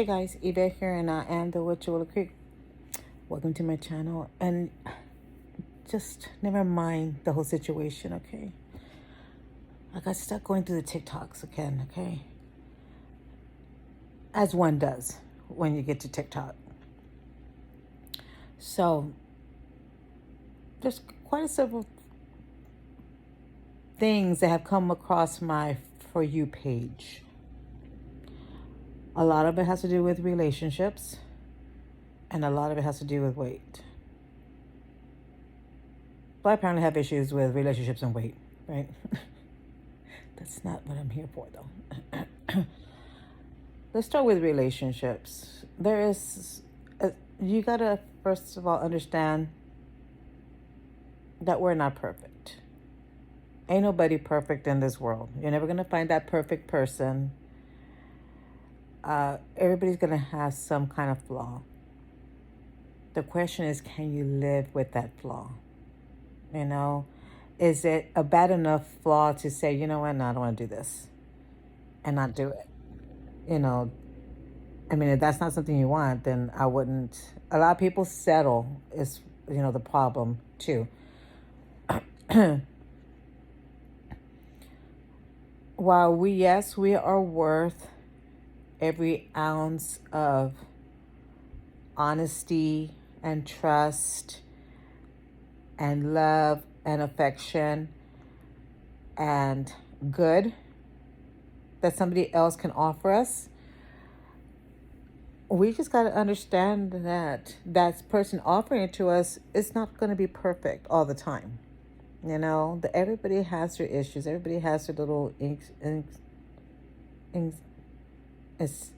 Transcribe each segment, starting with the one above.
Hey guys, Yvette here, and I am the Witch of Willow Creek. Welcome to my channel, and just never mind the whole situation, okay? I got stuck going through the TikToks again, okay? As one does when you get to TikTok. So, there's quite a several things that have come across my For You page. A lot of it has to do with relationships, and a lot of it has to do with weight. But I apparently have issues with relationships and weight, right? That's not what I'm here for, though. Let's start with relationships. You gotta, first of all, understand that we're not perfect. Ain't nobody perfect in this world. You're never gonna find that perfect person. Everybody's gonna have some kind of flaw. The question is, can you live with that flaw? You know, is it a bad enough flaw to say, you know what, no, I don't want to do this and not do it? You know, I mean, if that's not something you want, then I wouldn't. A lot of people settle is, the problem too. While we are worth every ounce of honesty and trust and love and affection and good that somebody else can offer us, we just got to understand that that person offering it to us is not going to be perfect all the time. Everybody has their issues. Everybody has their little it's,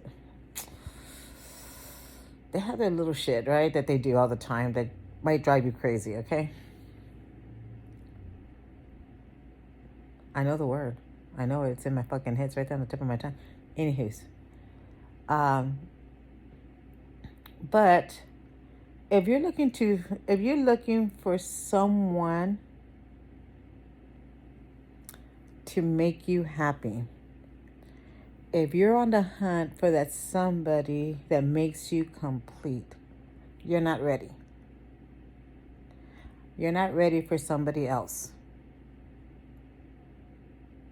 they have their little shit, right, that they do all the time that might drive you crazy, okay? I know the word. I know it's in my fucking head. It's right there on the tip of my tongue. Anywho's. But if you're looking for someone to make you happy, if you're on the hunt for that somebody that makes you complete, you're not ready. You're not ready for somebody else.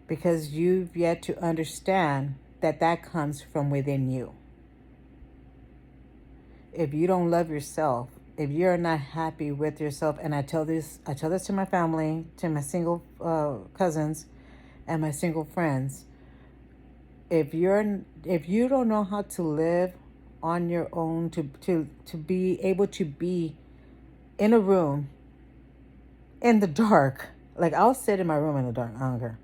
Because you've yet to understand that comes from within you. If you don't love yourself, if you're not happy with yourself, and I tell this to my family, to my single cousins, and my single friends, if you don't know how to live on your own, to be able to be in a room in the dark, like I'll sit in my room in the dark, I don't care.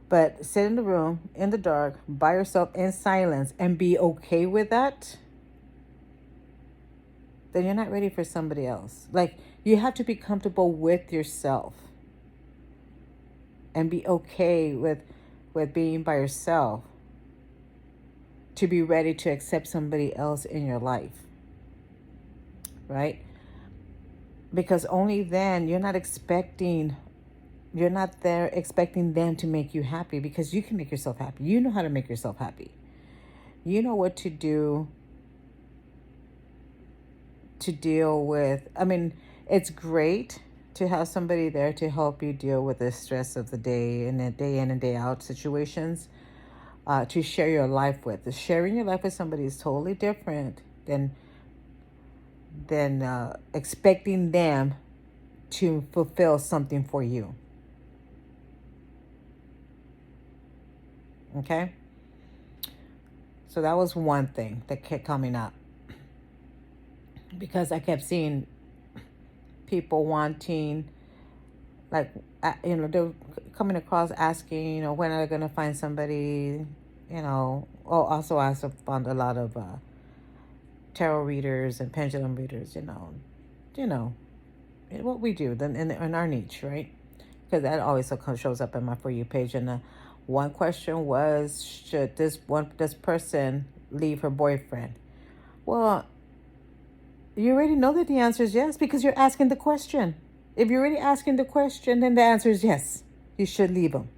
But sit in the room in the dark by yourself in silence and be okay with that, then you're not ready for somebody else. Like, you have to be comfortable with yourself and be okay with being by yourself to be ready to accept somebody else in your life, right? Because only then you're not there expecting them to make you happy, because you can make yourself happy. You know how to make yourself happy. You know what to do to deal with. I mean, it's great to have somebody there to help you deal with the stress of the day and the day in and day out situations, to share your life with. Sharing your life with somebody is totally different than expecting them to fulfill something for you. Okay? So that was one thing that kept coming up. Because I kept seeing people wanting, like, they're coming across asking, when are they going to find somebody, also I also found a lot of tarot readers and pendulum readers, what we do in our niche, right? Because that always shows up in my For You page. And one question was, should this person leave her boyfriend? Well, you already know that the answer is yes, because you're asking the question. If you're already asking the question, then the answer is yes. You should leave him.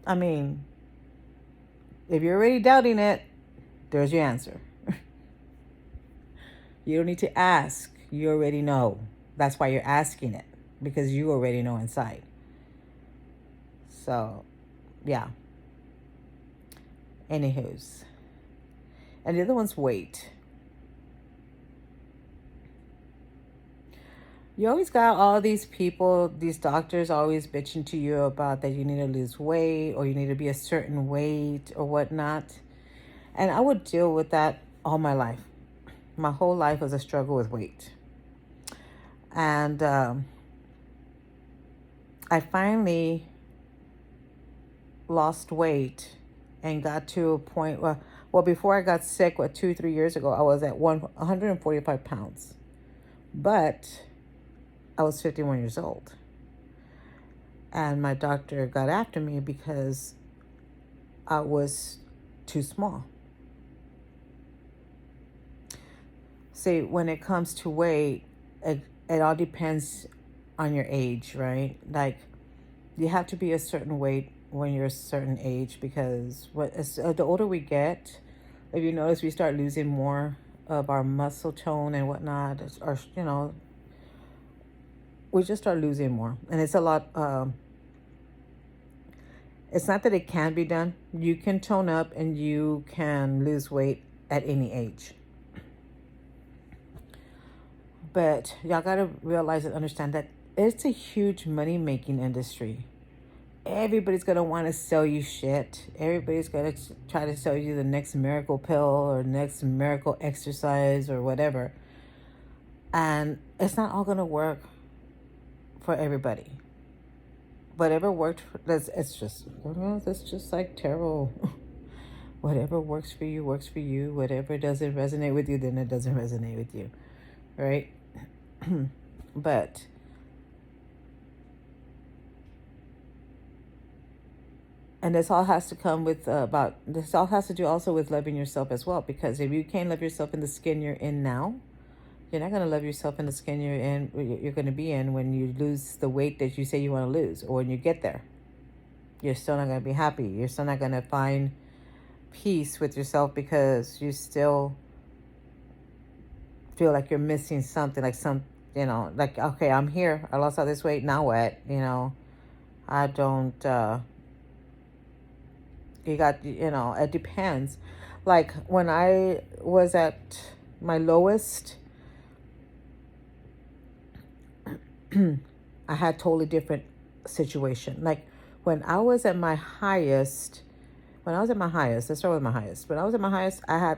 I mean, if you're already doubting it, There's your answer. You don't need to ask. You already know. That's why you're asking it, because you already know inside. So, yeah. Anywho's. And the other one's weight. You always got all these people, these doctors always bitching to you about that you need to lose weight or you need to be a certain weight or whatnot. And I would deal with that all my life. My whole life was a struggle with weight. And I finally lost weight and got to a point where, well, before I got sick, 2, 3 years ago, I was at 145 pounds. But I was 51 years old. And my doctor got after me because I was too small. See, when it comes to weight, it all depends on your age, right? Like, you have to be a certain weight when you're a certain age, because the older we get, if you notice, we start losing more of our muscle tone and whatnot, or we just start losing more, and it's a lot. It's not that it can be done. You can tone up and you can lose weight at any age. But y'all gotta realize and understand that it's a huge money making industry. Everybody's gonna want to sell you shit. Everybody's gonna try to sell you the next miracle pill or next miracle exercise or whatever. And it's not all gonna work for everybody. Whatever worked, it's just like tarot. Whatever works for you works for you. Whatever doesn't resonate with you, then it doesn't resonate with you, right? But and this all has to come with this all has to do also with loving yourself as well, because if you can't love yourself in the skin you're in now, you're not going to love yourself in the skin you're going to be in when you lose the weight that you say you want to lose, or when you get there. You're still not going to be happy. You're still not going to find peace with yourself, because you still feel like you're missing something, like like, okay, I'm here, I lost all this weight, now what? I don't it depends. Like, when I was at my lowest, I had totally different situation. Like, when I was at my highest, let's start with my highest. When I was at my highest, I had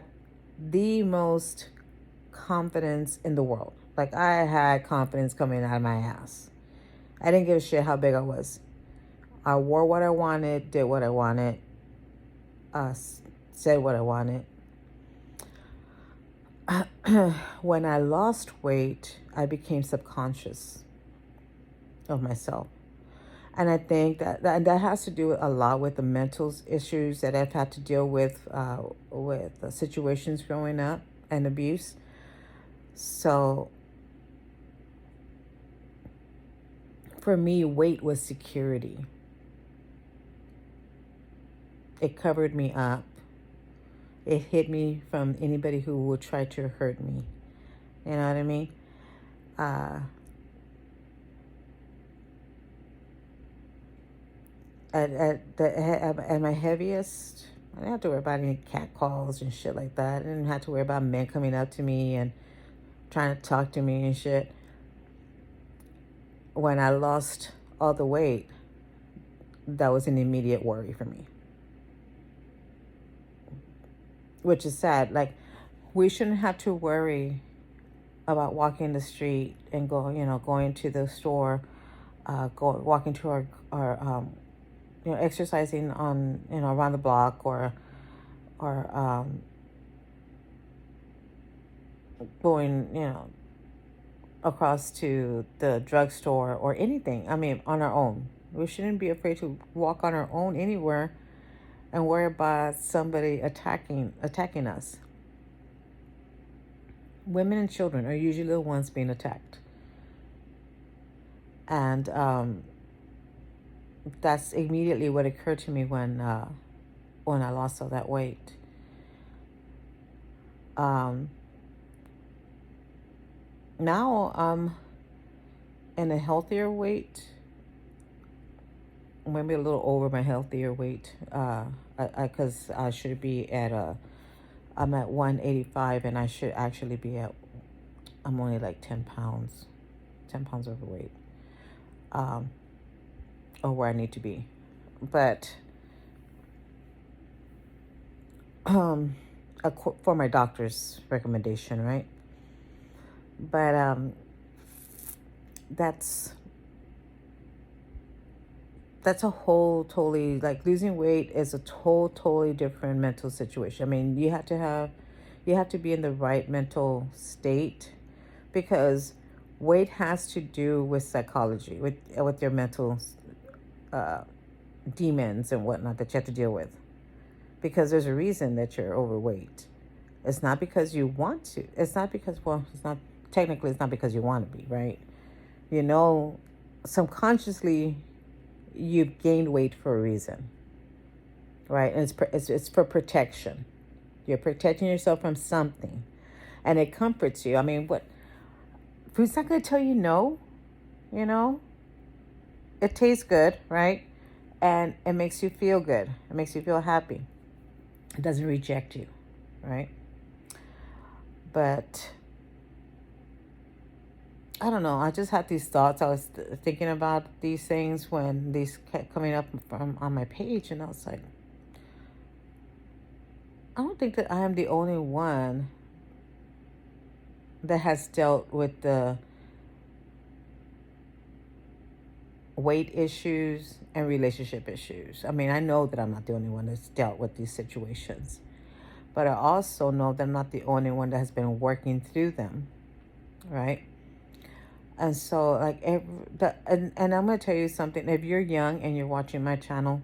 the most confidence in the world. Like, I had confidence coming out of my ass. I didn't give a shit how big I was. I wore what I wanted, did what I wanted, said what I wanted. When I lost weight, I became subconscious of myself. And I think that has to do a lot with the mental issues that I've had to deal with situations growing up and abuse. So for me, weight was security. It covered me up. It hid me from anybody who would try to hurt me. You know what I mean? At my heaviest, I didn't have to worry about any cat calls and shit like that. I didn't have to worry about men coming up to me and trying to talk to me and shit. When I lost all the weight, that was an immediate worry for me. Which is sad. Like, we shouldn't have to worry about walking the street and going to the store, walking to our exercising on, around the block, or going, across to the drugstore or anything. I mean, on our own. We shouldn't be afraid to walk on our own anywhere and worry about somebody attacking us. Women and children are usually the ones being attacked. And that's immediately what occurred to me when I lost all that weight. Um, Now I'm in a healthier weight, maybe a little over my healthier weight. Because I should be at I'm at 185 and I should actually be at, I'm only like 10 pounds overweight, um, or where I need to be. But, um, for my doctor's recommendation, right? But, that's that's a whole totally, like, losing weight is a totally different mental situation. I mean, you have to be in the right mental state, because weight has to do with psychology, with your mental uh, demons and whatnot that you have to deal with, because there's a reason that you're overweight. It's not because you want to. It's not because, well, it's not, technically it's not because you want to be, right? You know, subconsciously you've gained weight for a reason, right? And it's for protection. You're protecting yourself from something, and it comforts you. I mean, what, food's not going to tell you no, you know? It tastes good, right? And it makes you feel good. It makes you feel happy. It doesn't reject you, right? But I don't know. I just had these thoughts. I was thinking about these things when these kept coming up from on my page, and I was like, I don't think that I am the only one that has dealt with the weight issues and relationship issues. I mean, I know that I'm not the only one that's dealt with these situations, but I also know that I'm not the only one that has been working through them, right? And so, like, and I'm going to tell you something. If you're young and you're watching my channel,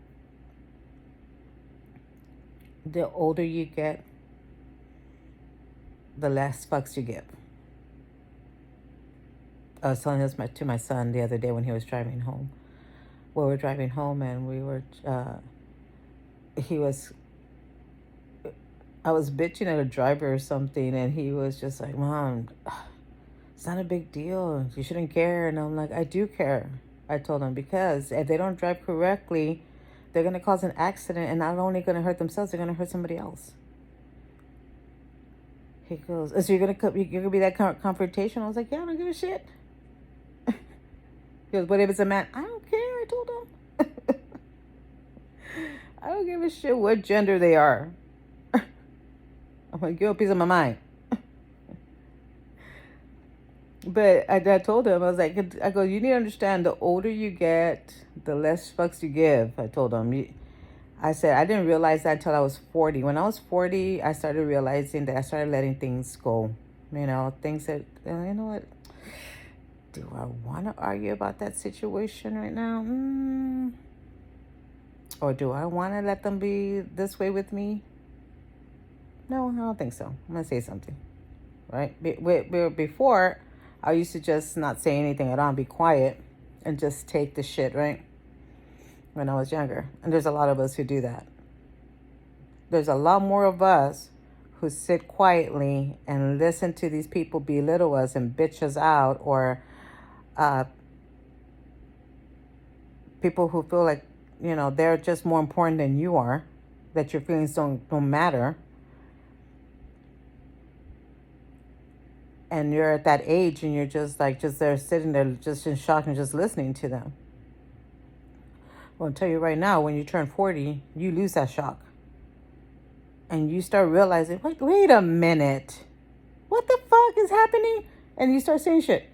the older you get, the less fucks you give. I was telling this to my son the other day when he was driving home. We were driving home, and he was, I was bitching at a driver or something, and he was just like, Mom, it's not a big deal. You shouldn't care. And I'm like, I do care. I told him, because if they don't drive correctly, they're going to cause an accident, and not only going to hurt themselves, they're going to hurt somebody else. He goes, so you're going to be that confrontation? I was like, yeah, I don't give a shit. He goes, but if it's a man, I don't care. I told him. I don't give a shit what gender they are. I'm like, give a piece of my mind. But I told him, I was like, I go, you need to understand, the older you get, the less fucks you give. I told him. I said, I didn't realize that until I was 40. When I was 40, I started realizing that I started letting things go. You know, things that, you know what? Do I want to argue about that situation right now? Or do I want to let them be this way with me? No, I don't think so. I'm going to say something, right? Before, I used to just not say anything at all, be quiet, and just take the shit, right? When I was younger. And there's a lot of us who do that. There's a lot more of us who sit quietly and listen to these people belittle us and bitch us out, or people who feel like, you know, they're just more important than you are, that your feelings don't matter. And you're at that age, and you're just like, just there sitting there just in shock and just listening to them. Well, I'll tell you right now, when you turn 40, you lose that shock. And you start realizing, wait a minute. What the fuck is happening? And you start saying shit.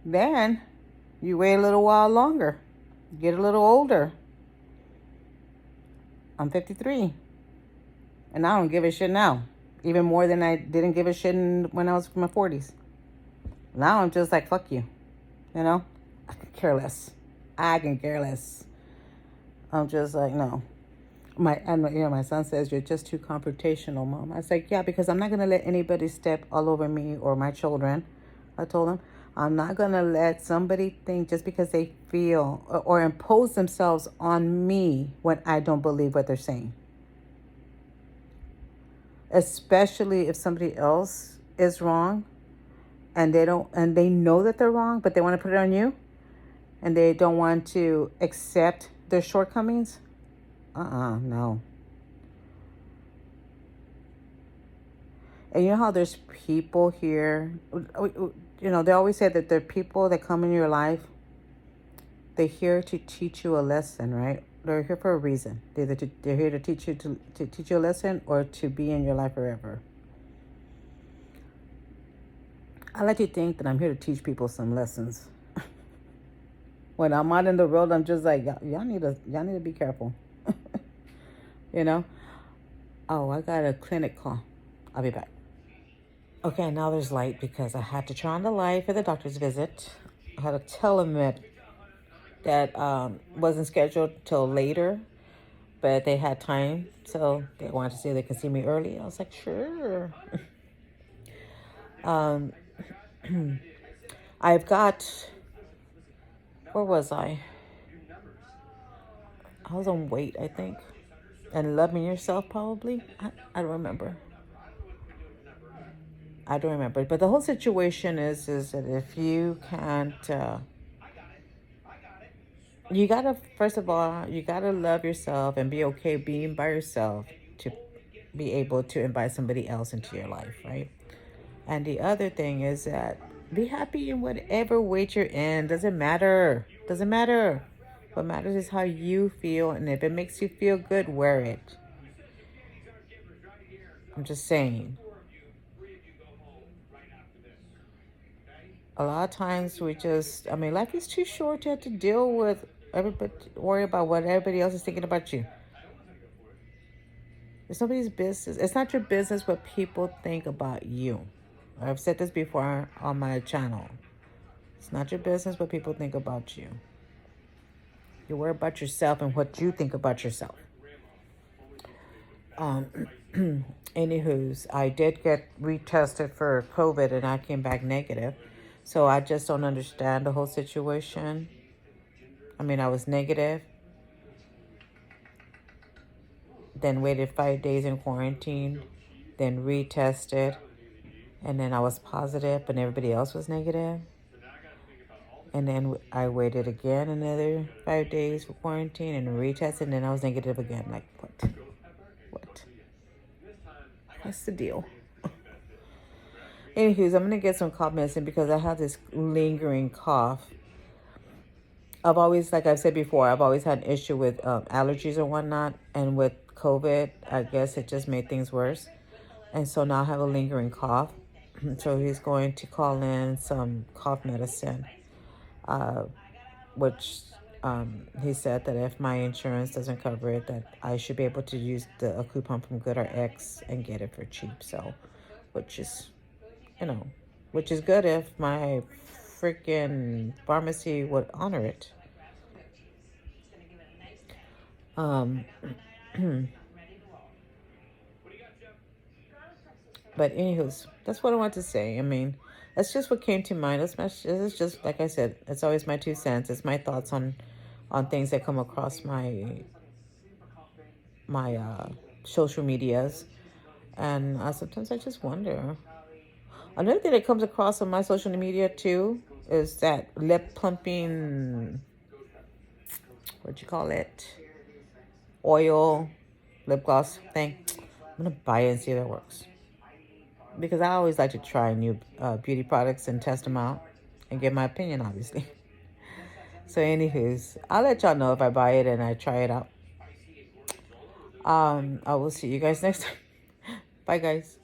Then you wait a little while longer. Get a little older. I'm 53. And I don't give a shit now. Even more than I didn't give a shit when I was in my 40s. Now I'm just like, fuck you. You know? I can care less. I'm just like, no. My son says, you're just too confrontational, Mom. I was like, yeah, because I'm not going to let anybody step all over me or my children. I told him, I'm not going to let somebody think just because they feel or impose themselves on me when I don't believe what they're saying. especially if somebody else is wrong and they know that they're wrong, but they want to put it on you and they don't want to accept their shortcomings. No. And you know how there's people here, they always say that there are people that come in your life, they're here to teach you a lesson, right? They're here for a reason. They're here to teach you a lesson or to be in your life forever. I like to think that I'm here to teach people some lessons. When I'm out in the world, I'm just like, y'all need to be careful. you know? Oh, I got a clinic call. I'll be back. Okay, now there's light because I had to turn on the light for the doctor's visit. I had a telemed that wasn't scheduled till later, but they had time, so they wanted to see if they could see me early. I was like, sure. I've got, where was I? I was on weight, I think. And loving yourself, probably. I don't remember. I don't remember. But the whole situation is that if you can't, you gotta, first of all, you gotta love yourself and be okay being by yourself to be able to invite somebody else into your life, right? And the other thing is that be happy in whatever weight you're in. Doesn't matter. Doesn't matter. What matters is how you feel, and if it makes you feel good, wear it. I'm just saying. A lot of times life is too short to have to deal with everybody, worry about what everybody else is thinking about you. It's nobody's business. It's not your business what people think about you. I've said this before on my channel. It's not your business what people think about you. You worry about yourself and what you think about yourself. Anywho's, I did get retested for COVID and I came back negative. So I just don't understand the whole situation. I was negative, then waited 5 days in quarantine, then retested, and then I was positive, but everybody else was negative. And then I waited again another 5 days for quarantine and retested, and then I was negative again. Like, what? What's the deal? Anywho's, I'm going to get some cough medicine because I have this lingering cough. I've always, like I've said before, I've always had an issue with allergies or whatnot. And with COVID, I guess it just made things worse. And so now I have a lingering cough. So he's going to call in some cough medicine, which he said that if my insurance doesn't cover it, that I should be able to use a coupon from GoodRx and get it for cheap. So, which is good if my freaking pharmacy would honor it. But anywho's, that's what I want to say. That's just what came to mind. This is just, like I said, it's always my 2 cents. It's my thoughts on things that come across my social medias. And sometimes I just wonder. Another thing that comes across on my social media too is that lip plumping, what you call it, oil, lip gloss thing. I'm going to buy it and see if it works. Because I always like to try new beauty products and test them out and get my opinion, obviously. So anywho's, I'll let y'all know if I buy it and I try it out. I will see you guys next time. Bye, guys.